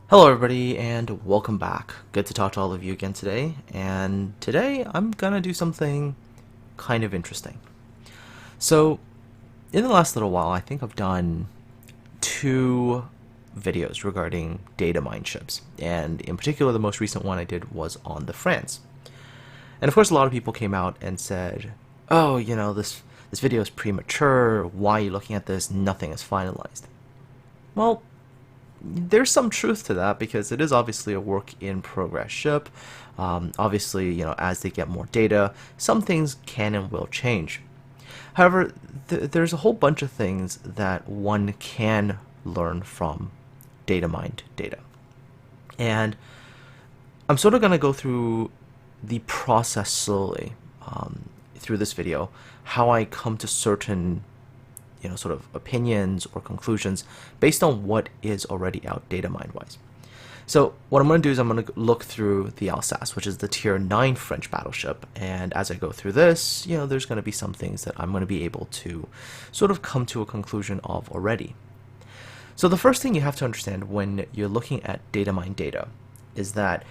Hello everybody and welcome back. Good to talk to all of you again today. And today I'm gonna do something kind of interesting. So in the last little while I think I've done two videos regarding data mine ships. And in particular the most recent one I did was on the France. And of course a lot of people came out and said, oh, this video is premature, why are you looking at this? Nothing is finalized. Well, there's some truth to that because it is obviously a work in progress ship. Obviously, as they get more data, some things can and will change. However, there's a whole bunch of things that one can learn from data mined data. And I'm sort of going to go through the process slowly through this video, how I come to certain sort of opinions or conclusions based on what is already out data mine wise. So what I'm going to do is I'm going to look through the Alsace, which is the tier 9 French battleship, and as I go through this, there's going to be some things that I'm going to be able to sort of come to a conclusion of already. So the first thing you have to understand when you're looking at data mine data is that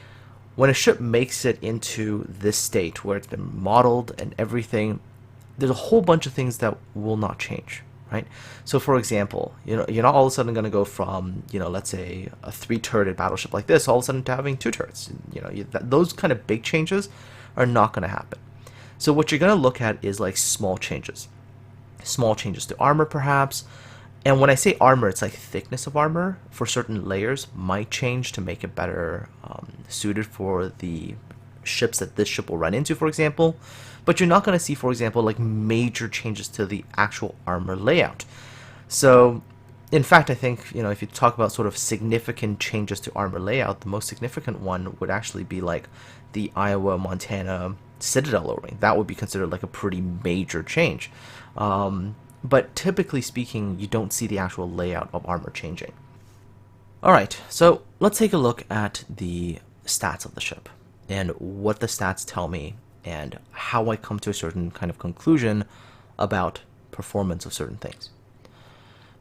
when a ship makes it into this state where it's been modeled and everything, there's a whole bunch of things that will not change. Right? So for example, you're not all of a sudden going to go from, let's say a 3-turreted battleship like this all of a sudden to having 2 turrets. Those kind of big changes are not going to happen. So what you're going to look at is like small changes to armor perhaps. And when I say armor, it's like thickness of armor for certain layers might change to make it better suited for the ships that this ship will run into, for example. But you're not going to see, for example, like major changes to the actual armor layout. So, in fact, I think, if you talk about sort of significant changes to armor layout, the most significant one would actually be like the Iowa-Montana Citadel O-ring. That would be considered like a pretty major change. But typically speaking, you don't see the actual layout of armor changing. Alright, so let's take a look at the stats of the ship and what the stats tell me and how I come to a certain kind of conclusion about performance of certain things.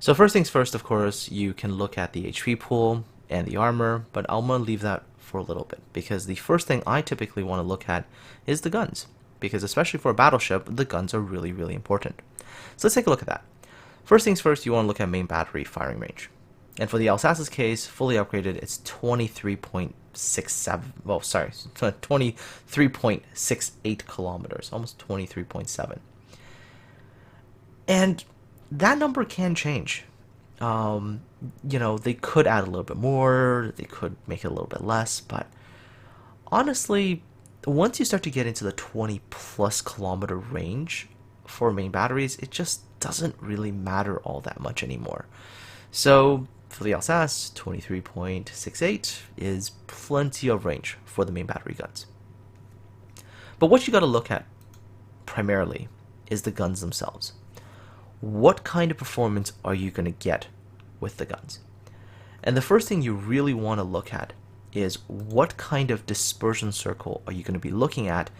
So first things first, of course, you can look at the HP pool and the armor, but I'm going to leave that for a little bit because the first thing I typically want to look at is the guns, because especially for a battleship, the guns are really, really important. So let's take a look at that. First things first, you want to look at main battery firing range. And for the Alsace's case, fully upgraded, it's 23.68 kilometers, almost 23.7. And that number can change. They could add a little bit more, they could make it a little bit less, but honestly, once you start to get into the 20 plus kilometer range for main batteries, it just doesn't really matter all that much anymore. So for the Alsace, 23.68 is plenty of range for the main battery guns. But what you got to look at primarily is the guns themselves. What kind of performance are you going to get with the guns? And the first thing you really want to look at is what kind of dispersion circle are you going to be looking at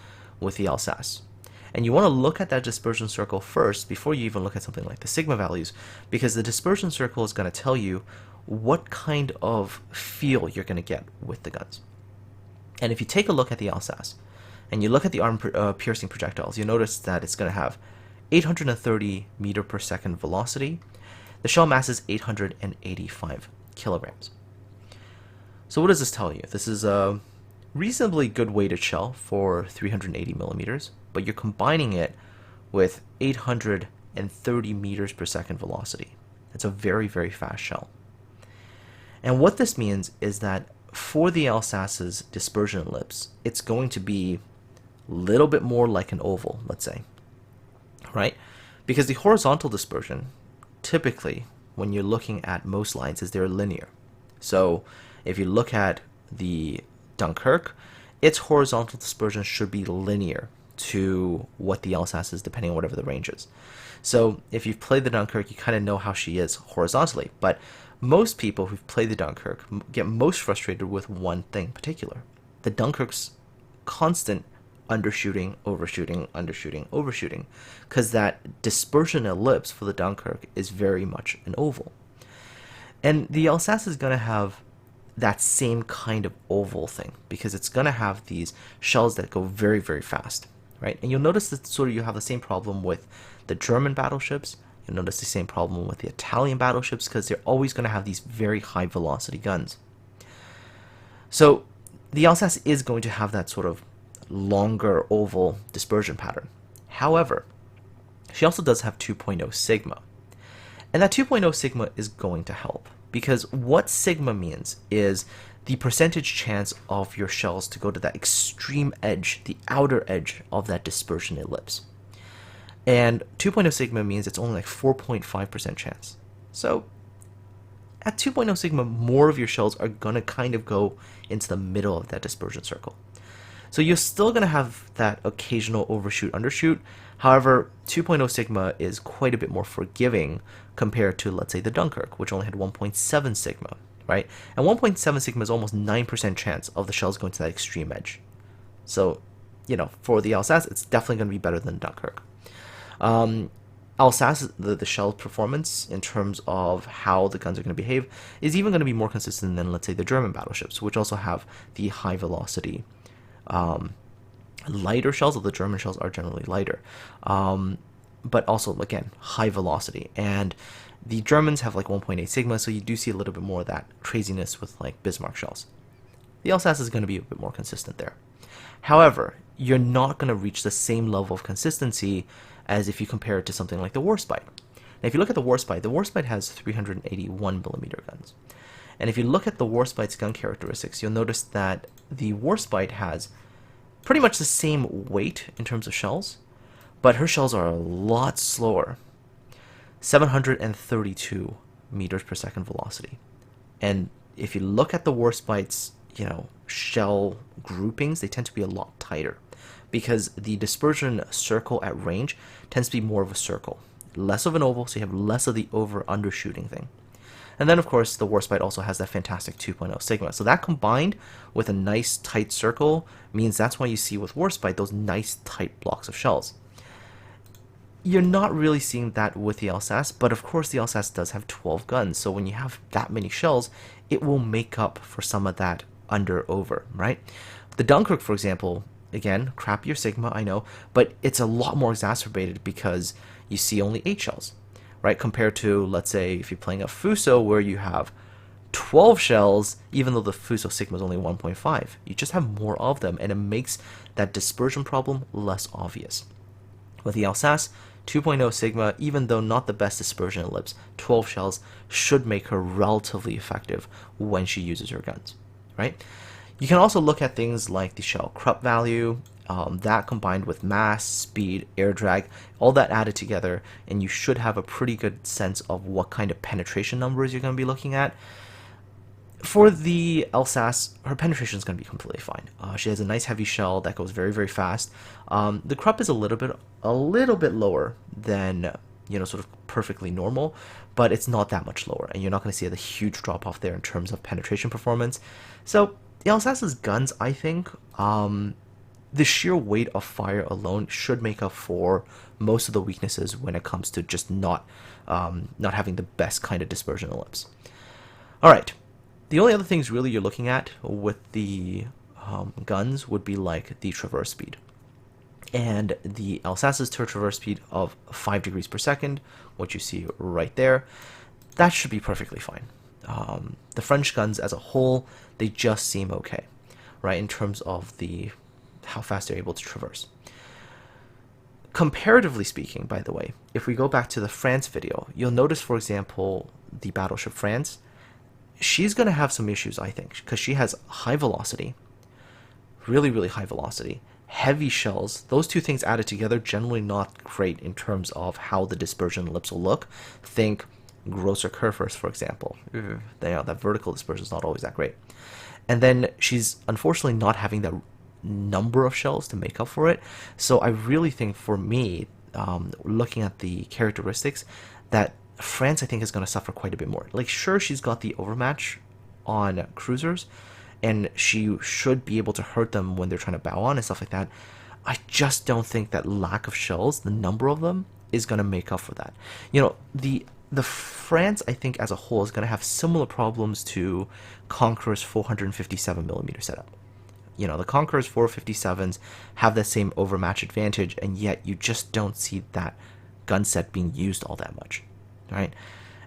with the Alsace. And you want to look at that dispersion circle first before you even look at something like the sigma values, because the dispersion circle is going to tell you what kind of feel you're going to get with the guns. And if you take a look at the Alsace and you look at the arm-piercing projectiles, you'll notice that it's going to have 830 meter per second velocity. The shell mass is 885 kilograms. So what does this tell you? This is a reasonably good weighted shell for 380 millimeters, but you're combining it with 830 meters per second velocity. It's a very, very fast shell. And what this means is that for the Alsace's dispersion ellipse, it's going to be a little bit more like an oval, let's say, right? Because the horizontal dispersion, typically, when you're looking at most lines, is they're linear. So if you look at the Dunkirk, its horizontal dispersion should be linear to what the Alsace is, depending on whatever the range is. So if you've played the Dunkirk, you kind of know how she is horizontally, but most people who've played the Dunkirk get most frustrated with one thing in particular. The Dunkirk's constant undershooting, overshooting, undershooting, overshooting, because that dispersion ellipse for the Dunkirk is very much an oval. And the Alsace is going to have that same kind of oval thing, because it's going to have these shells that go very, very fast, right? And you'll notice that sort of you have the same problem with the German battleships. You'll notice the same problem with the Italian battleships, because they're always going to have these very high velocity guns. So the Alsace is going to have that sort of longer oval dispersion pattern. However, she also does have 2.0 sigma. And that 2.0 sigma is going to help, because what sigma means is the percentage chance of your shells to go to that extreme edge, the outer edge of that dispersion ellipse. And 2.0 sigma means it's only like 4.5% chance. So at 2.0 sigma, more of your shells are going to kind of go into the middle of that dispersion circle. So you're still going to have that occasional overshoot, undershoot. However, 2.0 sigma is quite a bit more forgiving compared to, let's say, the Dunkirk, which only had 1.7 sigma, right? And 1.7 sigma is almost 9% chance of the shells going to that extreme edge. So, you know, for the Alsace, it's definitely going to be better than Dunkirk. Alsace, the shell performance in terms of how the guns are going to behave is even going to be more consistent than, let's say, the German battleships, which also have the high velocity lighter shells, although the German shells are generally lighter, but also, again, high velocity. And the Germans have like 1.8 sigma, so you do see a little bit more of that craziness with like Bismarck shells. The Alsace is going to be a bit more consistent there. However, you're not going to reach the same level of consistency as if you compare it to something like the Warspite. Now, if you look at the Warspite has 381 millimeter guns. And if you look at the Warspite's gun characteristics, you'll notice that the Warspite has pretty much the same weight in terms of shells, but her shells are a lot slower. 732 meters per second velocity. And if you look at the Warspite's, you know, shell groupings, they tend to be a lot tighter, because the dispersion circle at range tends to be more of a circle, less of an oval, so you have less of the over-undershooting thing. And then, of course, the Warspite also has that fantastic 2.0 sigma. So that combined with a nice tight circle means that's why you see with Warspite those nice tight blocks of shells. You're not really seeing that with the Alsace, but of course the Alsace does have 12 guns. So when you have that many shells, it will make up for some of that under-over, right? The Dunkirk, for example, again, crappier sigma, I know, but it's a lot more exacerbated because you see only 8 shells, right? Compared to, let's say, if you're playing a Fuso where you have 12 shells, even though the Fuso sigma is only 1.5. You just have more of them, and it makes that dispersion problem less obvious. With the Alsace, 2.0 sigma, even though not the best dispersion ellipse, 12 shells should make her relatively effective when she uses her guns, right? You can also look at things like the shell Krupp value, that combined with mass, speed, air drag, all that added together, and you should have a pretty good sense of what kind of penetration numbers you're going to be looking at. For the Alsace, her penetration is going to be completely fine. She has a nice heavy shell that goes very, very fast. The Krupp is a little bit lower than, you know, sort of perfectly normal, but it's not that much lower, and you're not going to see the huge drop off there in terms of penetration performance. So the Alsace's guns, I think, the sheer weight of fire alone should make up for most of the weaknesses when it comes to just not having the best kind of dispersion ellipse. All right. The only other things really you're looking at with the guns would be like the traverse speed. And the Alsace's traverse speed of 5 degrees per second, what you see right there, that should be perfectly fine. The French guns as a whole, they just seem okay, right, in terms of how fast they're able to traverse. Comparatively speaking, by the way, if we go back to the France video, you'll notice, for example, the Battleship France, she's going to have some issues, I think, because she has high velocity, really, really high velocity, heavy shells. Those two things added together, generally not great in terms of how the dispersion ellipse will look. Think Grosser Kerfers, for example. That vertical dispersion is not always that great. And then she's unfortunately not having that number of shells to make up for it. So I really think, for me, looking at the characteristics, that France, I think, is going to suffer quite a bit more. Like, sure, she's got the overmatch on cruisers, and she should be able to hurt them when they're trying to bow on and stuff like that. I just don't think that lack of shells, the number of them, is going to make up for that. You know, the the France, I think, as a whole, is going to have similar problems to Conqueror's 457mm setup. You know, the Conqueror's 457s have the same overmatch advantage, and yet you just don't see that gun set being used all that much, right?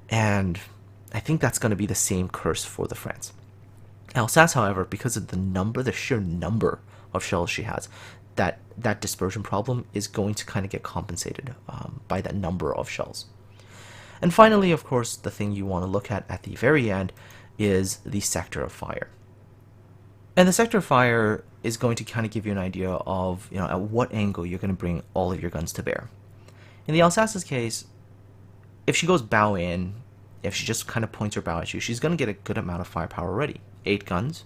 And I think that's going to be the same curse for the France. Alsace, however, because of the sheer number of shells she has, that dispersion problem is going to kind of get compensated by that number of shells. And finally, of course, the thing you want to look at the very end is the sector of fire. And the sector of fire is going to kind of give you an idea of, you know, at what angle you're going to bring all of your guns to bear. In the Alsace's case, if she goes bow in, if she just kind of points her bow at you, she's going to get a good amount of firepower already. 8 guns.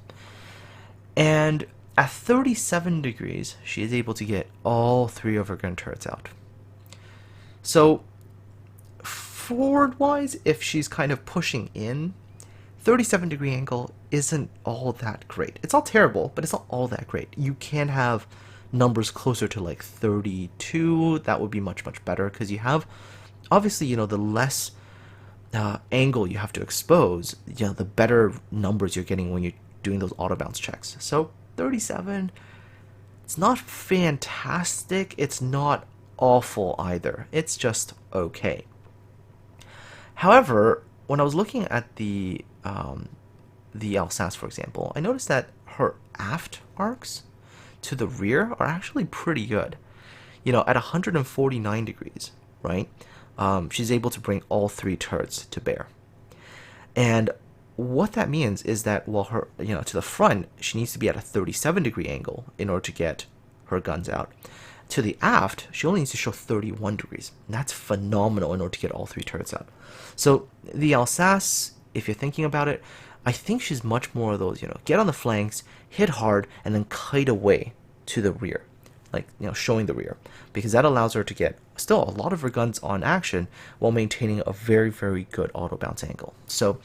And at 37 degrees, she is able to get all 3 of her gun turrets out. So, forward-wise, if she's kind of pushing in, 37-degree angle isn't all that great. It's not terrible, but it's not all that great. You can have numbers closer to like 32. That would be much, much better, because you have, obviously, you know, the less angle you have to expose, you know, the better numbers you're getting when you're doing those auto bounce checks. So 37, it's not fantastic. It's not awful either. It's just okay. However, when I was looking at the Alsace, for example, I noticed that her aft arcs to the rear are actually pretty good. You know, at 149 degrees, right? She's able to bring all 3 turrets to bear. And what that means is that while her, you know, to the front, she needs to be at a 37-degree angle in order to get her guns out. To the aft, she only needs to show 31 degrees. And that's phenomenal in order to get all 3 turrets out. So the Alsace, if you're thinking about it, I think she's much more of those, you know, get on the flanks, hit hard, and then kite away to the rear. Like, you know, showing the rear. Because that allows her to get still a lot of her guns on action while maintaining a very, very good auto bounce angle. So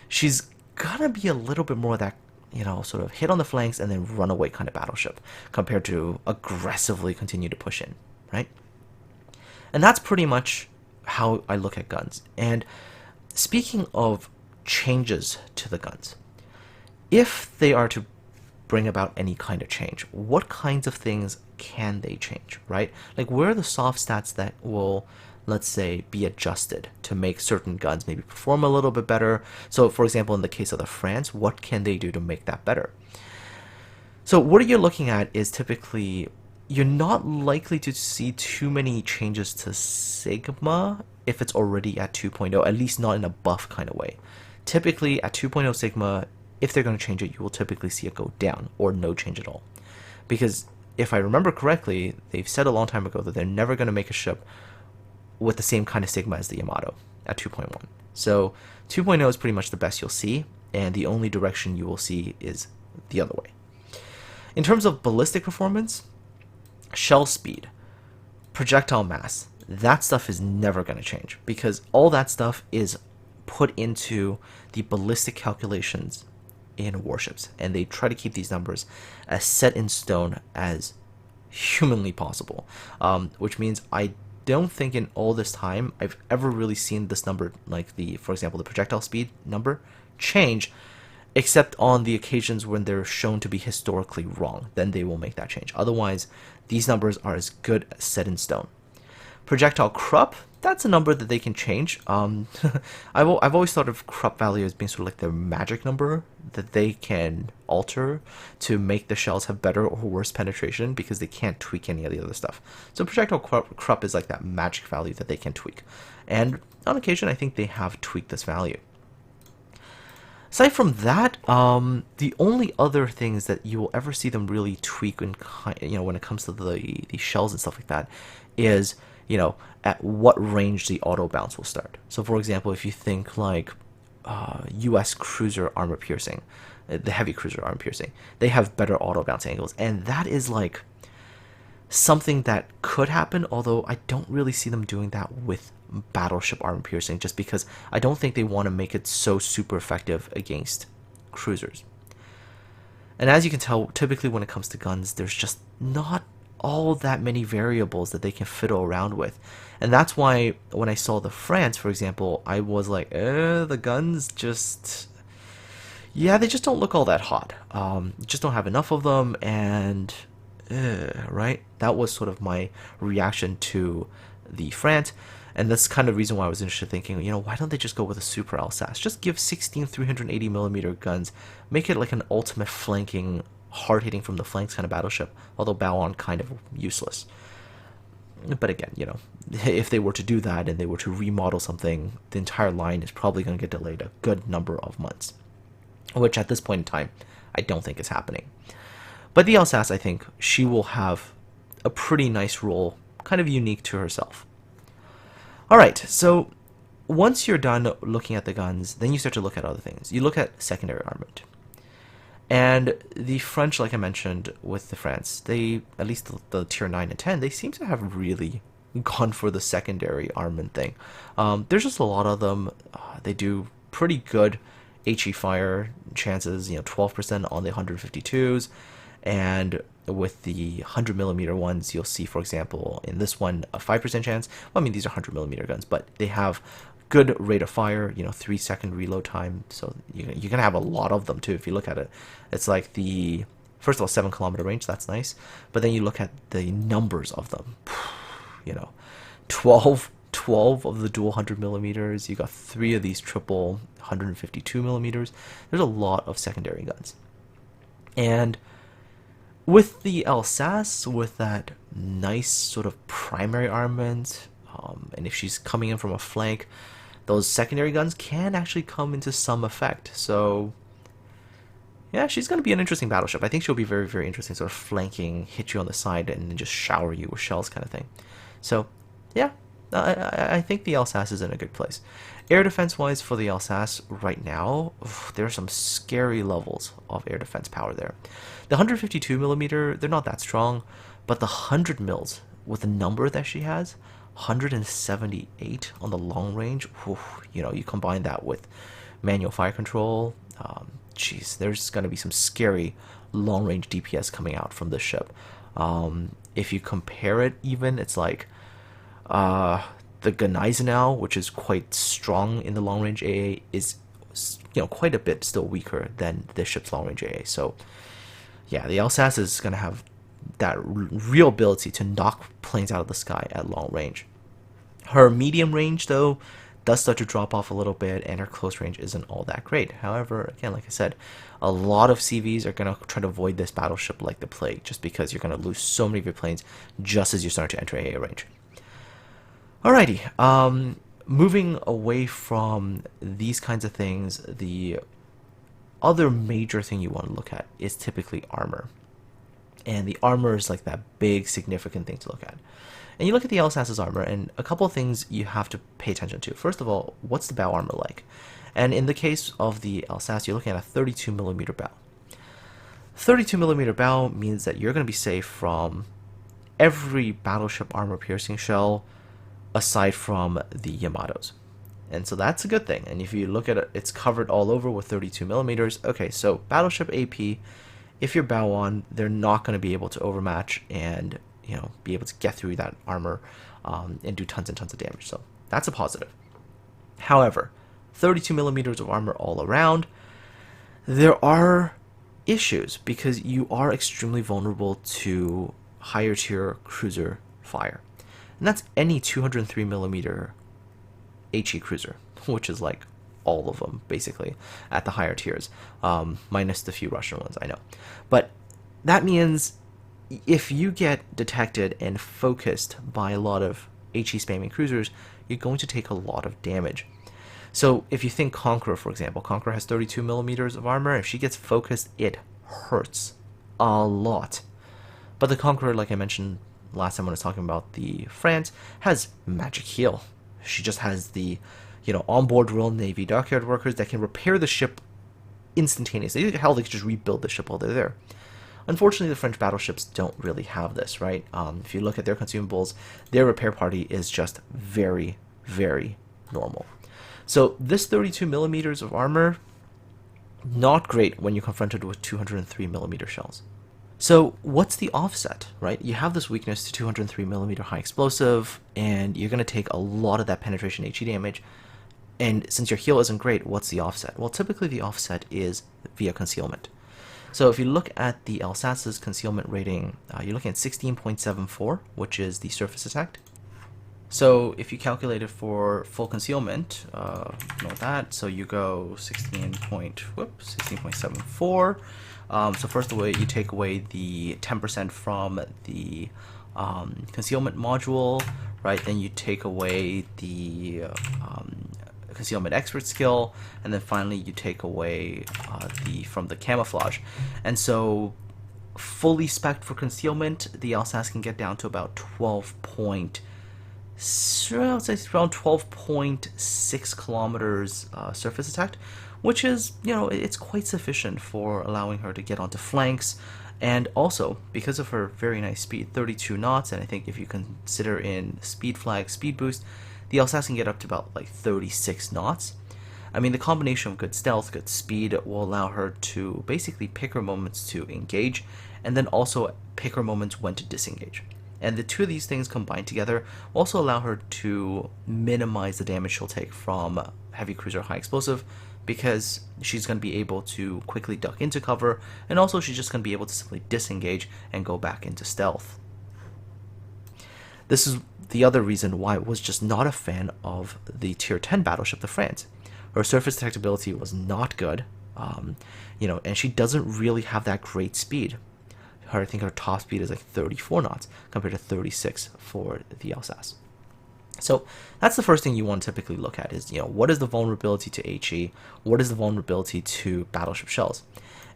she's gonna be a little bit more of that, you know, sort of hit on the flanks and then run away kind of battleship compared to aggressively continue to push in, right? And that's pretty much how I look at guns. And speaking of changes to the guns, if they are to bring about any kind of change, what kinds of things can they change, right? Like, where are the soft stats that will, let's say, be adjusted to make certain guns maybe perform a little bit better? So, for example, in the case of the France, what can they do to make that better? So what you're looking at is typically, you're not likely to see too many changes to Sigma if it's already at 2.0, at least not in a buff kind of way. Typically, at 2.0 Sigma, if they're going to change it, you will typically see it go down or no change at all. Because if I remember correctly, they've said a long time ago that they're never going to make a ship with the same kind of Sigma as the Yamato at 2.1. So 2.0 is pretty much the best you'll see, and the only direction you will see is the other way. In terms of ballistic performance, shell speed, projectile mass, that stuff is never going to change, because all that stuff is put into the ballistic calculations in warships, and they try to keep these numbers as set in stone as humanly possible, which means I don't think in all this time I've ever really seen this number, like for example, the projectile speed number, change, except on the occasions when they're shown to be historically wrong. Then they will make that change. Otherwise, these numbers are as good as set in stone. Projectile Krupp, that's a number that they can change. I've always thought of Krupp value as being sort of like their magic number that they can alter to make the shells have better or worse penetration, because they can't tweak any of the other stuff. So projectile Krupp is like that magic value that they can tweak. And on occasion, I think they have tweaked this value. Aside from that, the only other things that you will ever see them really tweak when it comes to the shells and stuff like that is, at what range the auto bounce will start. So for example, if you think like US cruiser armor piercing, the heavy cruiser armor piercing, they have better auto bounce angles, and that is like something that could happen, although I don't really see them doing that with battleship armor piercing, just because I don't think they want to make it so super effective against cruisers. And as you can tell, typically when it comes to guns, there's just not all that many variables that they can fiddle around with. And that's why when I saw the France, for example, I was like, the guns just, yeah, they just don't look all that hot. Just don't have enough of them, and right? That was sort of my reaction to the France, and that's kind of the reason why I was interested, thinking, why don't they just go with a super Alsace? Just give 16 380mm guns, make it like an ultimate flanking, hard-hitting from the flanks kind of battleship, although bow on kind of useless. But again, if they were to do that and they were to remodel something, the entire line is probably going to get delayed a good number of months, which at this point in time, I don't think is happening. But the Alsace, I think, she will have a pretty nice role, kind of unique to herself. Alright, so once you're done looking at the guns, then you start to look at other things. You look at secondary armament. And the French, like I mentioned with the France, they, at least the tier 9 and 10, they seem to have really gone for the secondary armament thing. There's just a lot of them. They do pretty good HE fire chances, 12% on the 152s, and with the 100mm ones, you'll see, for example, in this one, a 5% chance. Well, I mean, these are 100mm guns, but they have good rate of fire, 3-second reload time, so you're gonna have a lot of them too. If you look at it, it's like the, first of all, 7-kilometer range, that's nice, but then you look at the numbers of them, 12 of the dual 100mm, you got 3 of these triple 152mm. There's a lot of secondary guns. And with the Alsace, with that nice sort of primary armament, and if she's coming in from a flank, those secondary guns can actually come into some effect. So yeah, she's going to be an interesting battleship. I think she'll be very, very interesting, sort of flanking, hit you on the side, and then just shower you with shells kind of thing. So yeah, I think the Alsace is in a good place. Air defense wise for the Alsace right now, there are some scary levels of air defense power there. The 152mm, they're not that strong, but the 100 mils with the number that she has, 178 on the long range, you combine that with manual fire control, geez, there's going to be some scary long range DPS coming out from this ship. If you compare it even, it's like the Gneisenau, which is quite strong in the long range AA, is quite a bit still weaker than this ship's long range AA. So yeah, the Alsace is going to have that real ability to knock planes out of the sky at long range. Her medium range, though, does start to drop off a little bit, and her close range isn't all that great. However, again, like I said, a lot of CVs are going to try to avoid this battleship like the plague, just because you're going to lose so many of your planes just as you start to enter AA range. Alrighty, moving away from these kinds of things, the other major thing you want to look at is typically armor. And the armor is like that big significant thing to look at. And you look at the Alsace's armor, and a couple of things you have to pay attention to. First of all, what's the bow armor like? And in the case of the Alsace, you're looking at a 32mm bow. 32mm bow means that you're going to be safe from every battleship armor piercing shell aside from the Yamatos. And so that's a good thing. And if you look at it, it's covered all over with 32mm. Okay, so battleship AP, if you're bow on, they're not going to be able to overmatch and be able to get through that armor and do tons and tons of damage. So that's a positive. However, 32mm of armor all around, there are issues because you are extremely vulnerable to higher tier cruiser fire. And that's any 203mm HE cruiser, which is like all of them basically at the higher tiers, minus the few Russian ones, I know. But that means if you get detected and focused by a lot of HE spamming cruisers, you're going to take a lot of damage. So if you think Conqueror, for example, Conqueror has 32mm of armor. If she gets focused, it hurts a lot. But the Conqueror, like I mentioned last time when I was talking about the France, has magic heal. She just has the onboard Royal Navy dockyard workers that can repair the ship instantaneously. Hell, they can just rebuild the ship while they're there. Unfortunately, the French battleships don't really have this, right? If you look at their consumables, their repair party is just very, very normal. So this 32mm of armor, not great when you're confronted with 203mm shells. So what's the offset, right? You have this weakness to 203mm high explosive, and you're going to take a lot of that penetration HE damage. And since your heal isn't great, what's the offset? Well, typically the offset is via concealment. So if you look at the Alsace's concealment rating, you're looking at 16.74, which is the surface attack. So if you calculate it for full concealment, know that. So you go 16.74. So first of all, you take away the 10% from the concealment module, right? Then you take away the concealment expert skill, and then finally you take away from the camouflage. And so fully spec'd for concealment, the Alsace can get down to about 12.6 kilometers surface attack, which is, it's quite sufficient for allowing her to get onto flanks. And also, because of her very nice speed, 32 knots, and I think if you consider in speed flag, speed boost, the Alsace can get up to about like 36 knots. I mean, the combination of good stealth, good speed will allow her to basically pick her moments to engage, and then also pick her moments when to disengage. And the two of these things combined together will also allow her to minimize the damage she'll take from heavy cruiser high explosive, because she's going to be able to quickly duck into cover, and also she's just going to be able to simply disengage and go back into stealth. This is the other reason why I was just not a fan of the tier 10 battleship, the France. Her surface detectability was not good, and she doesn't really have that great speed. I think her top speed is like 34 knots compared to 36 for the Alsace. So that's the first thing you want to typically look at is, what is the vulnerability to HE? What is the vulnerability to battleship shells?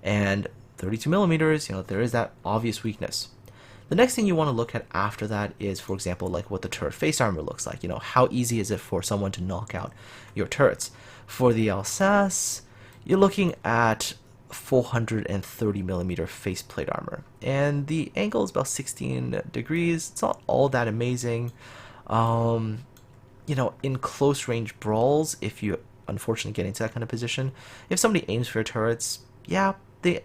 And 32mm, there is that obvious weakness. The next thing you want to look at after that is, for example, like what the turret face armor looks like. How easy is it for someone to knock out your turrets? For the Alsace, you're looking at 430mm faceplate armor, and the angle is about 16 degrees. It's not all that amazing. In close range brawls, if you unfortunately get into that kind of position, if somebody aims for your turrets, yeah, they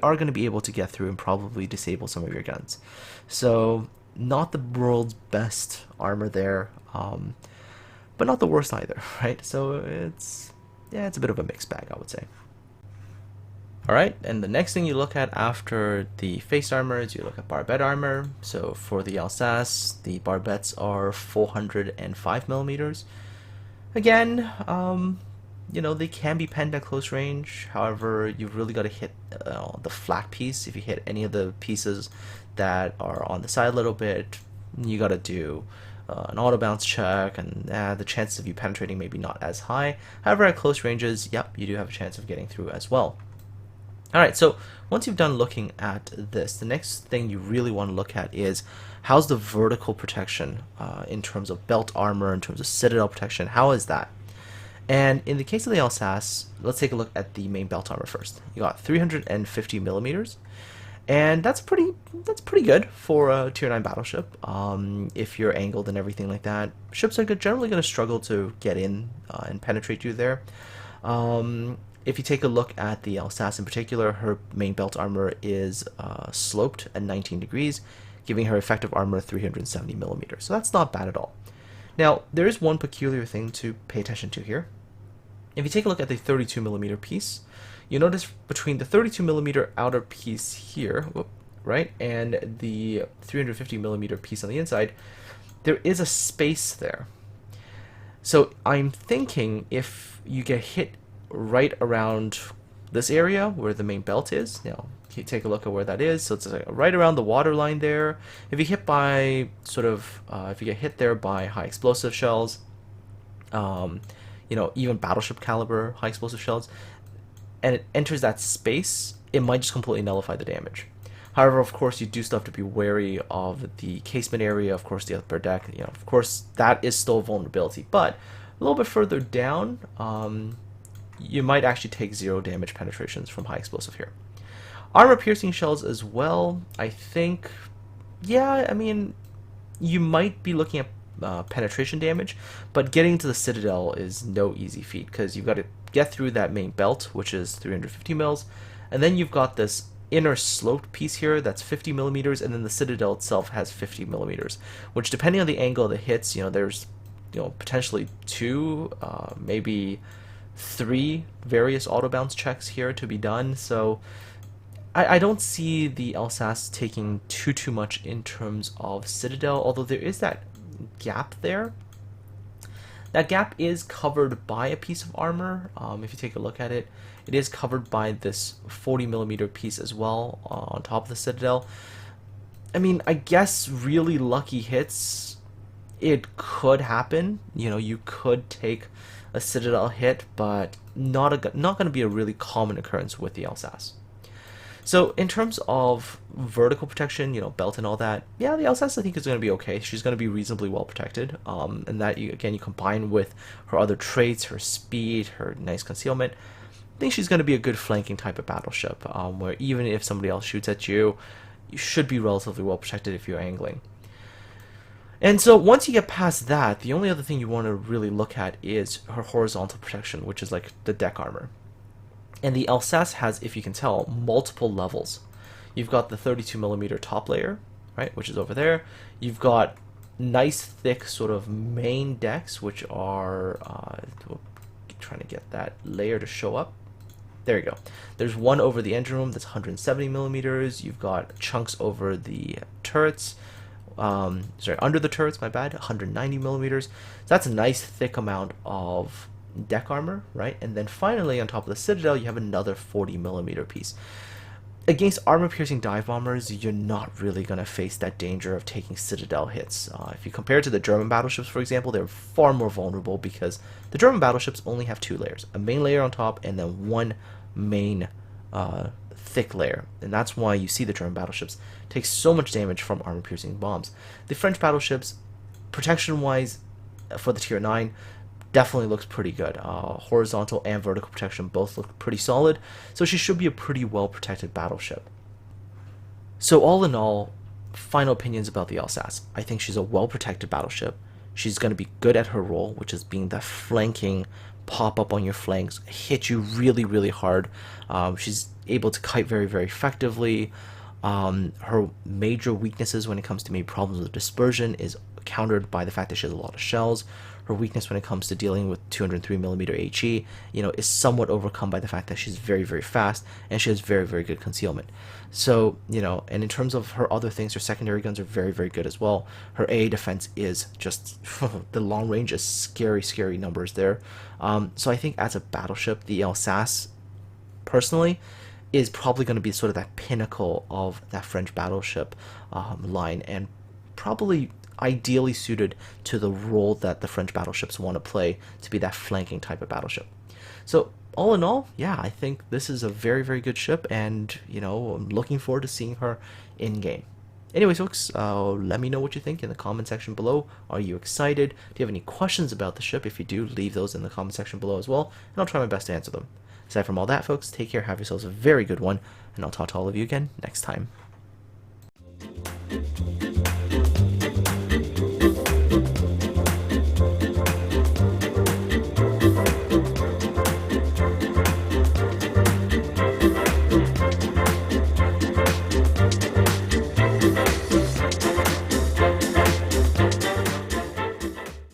are going to be able to get through and probably disable some of your guns. So not the world's best armor there, but not the worst either, right? So it's a bit of a mixed bag, I would say. Alright, and the next thing you look at after the face armor is you look at barbette armor. So for the Alsace, the barbettes are 405mm. Again, they can be penned at close range. However, you've really got to hit the flat piece. If you hit any of the pieces that are on the side a little bit, you got to do an auto bounce check, and the chances of you penetrating maybe not as high. However, at close ranges, yep, you do have a chance of getting through as well. Alright, so once you've done looking at this, the next thing you really want to look at is how's the vertical protection in terms of belt armor, in terms of citadel protection, how is that? And in the case of the Alsace, let's take a look at the main belt armor first. You got 350mm, and that's pretty good for a tier 9 battleship. If you're angled and everything like that, ships are generally going to struggle to get in and penetrate you there. If you take a look at the Alsace in particular, her main belt armor is sloped at 19 degrees, giving her effective armor of 370mm. So that's not bad at all. Now, there is one peculiar thing to pay attention to here. If you take a look at the 32mm piece, you notice between the 32mm outer piece here, right, and the 350mm piece on the inside, there is a space there. So I'm thinking if you get hit right around this area where the main belt is, you take a look at where that is. So it's like right around the water line there. If you hit by if you get hit there by high explosive shells, even battleship caliber high explosive shells, and it enters that space, it might just completely nullify the damage. However, of course, you do still have to be wary of the casement area, of course, the upper deck. Of course, that is still a vulnerability, but a little bit further down, you might actually take 0 damage penetrations from high explosive here. Armor piercing shells as well, I think, you might be looking at penetration damage, but getting to the citadel is no easy feat, because you've got to get through that main belt, which is 350 mils, and then you've got this inner sloped piece here that's 50 millimeters, and then the Citadel itself has 50 millimeters, which depending on the angle of the hits, there's potentially two, maybe three various auto bounce checks here to be done. So I don't see the Alsace taking too much in terms of Citadel, although there is that gap there. That gap is covered by a piece of armor. If you take a look at it, it is covered by this 40 millimeter piece as well on top of the Citadel. I mean, I guess really lucky hits, it could happen. You could take a Citadel hit, but not going to be a really common occurrence with the Alsace. So in terms of vertical protection, belt and all that, yeah, the Alsace I think is going to be okay. She's going to be reasonably well protected, and that you combine with her other traits, her speed, her nice concealment. I think she's going to be a good flanking type of battleship, where even if somebody else shoots at you, you should be relatively well protected if you're angling. And so once you get past that, the only other thing you want to really look at is her horizontal protection, which is like the deck armor. And the Alsace has, if you can tell, multiple levels. You've got the 32 millimeter top layer, right, which is over there. You've got nice thick sort of main decks, which are trying to get that layer to show up. There you go. There's one over the engine room that's 170 millimeters. You've got chunks over the turrets. Under the turrets, my bad, 190 millimeters. So that's a nice thick amount of deck armor, right? And then finally on top of the Citadel you have another 40 millimeter piece. Against armor piercing dive bombers, you're not really going to face that danger of taking Citadel hits. If you compare it to the German battleships, for example, they're far more vulnerable because the German battleships only have two layers, a main layer on top and then one main thick layer, and that's why you see the German battleships take so much damage from armor piercing bombs. The French battleships, protection wise, for the tier 9, definitely looks pretty good. Horizontal and vertical protection both look pretty solid, so she should be a pretty well protected battleship. So all in all, final opinions about the Alsace. I think she's a well protected battleship. She's going to be good at her role, which is being the flanking, pop up on your flanks, hit you really hard. She's able to kite very effectively. Her major weaknesses when it comes to maybe problems with dispersion is countered by the fact that she has a lot of shells. Her weakness when it comes to dealing with 203mm HE, is somewhat overcome by the fact that she's very fast and she has very good concealment. So, and in terms of her other things, her secondary guns are very good as well. Her AA defense is just, the long range is scary numbers there. So I think as a battleship, the Alsace, personally, is probably going to be sort of that pinnacle of that French battleship line, and probably ideally suited to the role that the French battleships want to play, to be that flanking type of battleship. So all in all, yeah, I think this is a very good ship, and I'm looking forward to seeing her in game. Anyways, folks, let me know what you think in the comment section below. Are you excited? Do you have any questions about the ship? If you do, leave those in the comment section below as well, and I'll try my best to answer them. Aside from all that, folks, take care, have yourselves a very good one, and I'll talk to all of you again next time.